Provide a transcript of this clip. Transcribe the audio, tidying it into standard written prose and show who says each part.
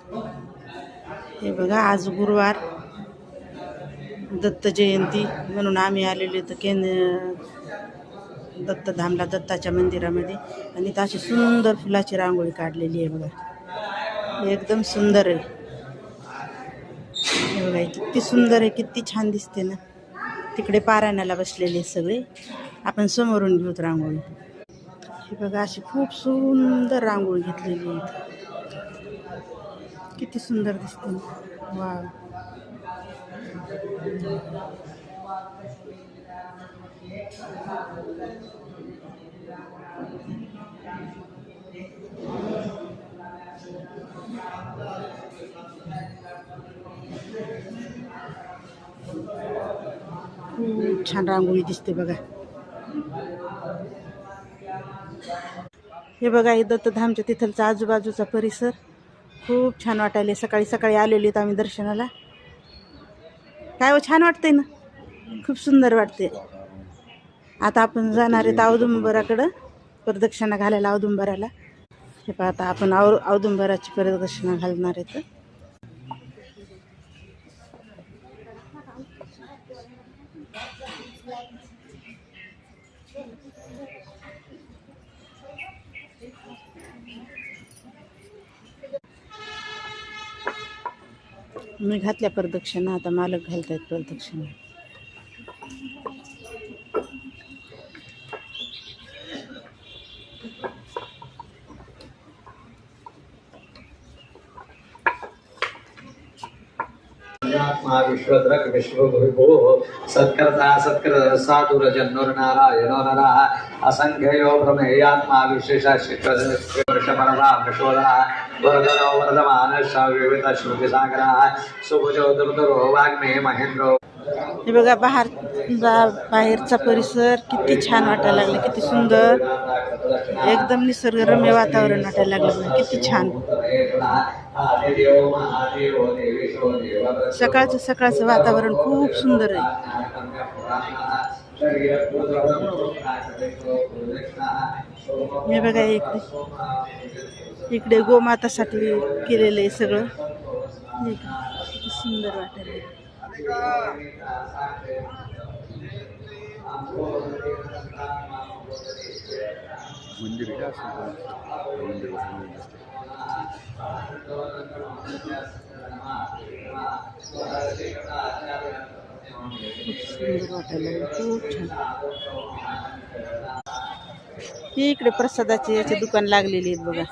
Speaker 1: हे बघा, आज गुरुवार, दत्त जयंती म्हणून आम्ही आलेलो तर दत्तधामला, दत्ताच्या मंदिरामध्ये. आणि अशी सुंदर फुलाची रांगोळी काढलेली आहे बघा, एकदम सुंदर आहे. हे बघा किती सुंदर आहे, किती छान दिसते ना. तिकडे पारायणाला बसलेले सगळे, आपण समोरून घेऊत रांगोळी. हे बघा, अशी खूप सुंदर रांगोळी घेतलेली आहे, किती सुंदर दिसते ना. वा, खूप छान रांगोळी दिसते बघा. हे बघा, हे दत्तधामच्या तिथलचा आजूबाजूचा परिसर खूप छान वाटायले. सकाळी सकाळी आलेली आम्ही दर्शनाला. काय हो, छान वाटतंय ना, खूप सुंदर वाटते. आता आपण जाणार आहेत औदुंबराकडं, प्रदक्षिणा घालायला औदुंबराला. हे पहा, आता आपण औदुंबराची प्रदक्षिणा घालणार आहेत. मी घातल्या प्रदक्षिणा, आता मालक घालतायत प्रदक्षिणा.
Speaker 2: आत्मा विश्वद्रक विश्वगुरुभो सत्कर्ता सत्कृत साधुरजन्नुर्नारायणो नरः असंख्यो प्रमेयात्मा विशेषशिखरपरदा विश्वदा वरदरो वर्धमान श्राव्यवित श्रुतिसागरः सुभुजो दुर्धरो वाग्मे महेंद्रो.
Speaker 1: हे बघा, बाहेरचा परिसर किती छान वाटायला लागला, किती सुंदर, एकदम निसर्गरम्य वातावरण वाटायला लागलं, किती छान. सकाळचं वातावरण खूप सुंदर आहे. हे बघा, इकडे गोमातासाठी केलेलं आहे सगळं, किती सुंदर वाटायला.
Speaker 3: मंदिर का मंदिर
Speaker 1: खूप सुंदर वाटायला, खूप छान. ही इकडे प्रसादाची याचे दुकान लागलेली आहेत बघा.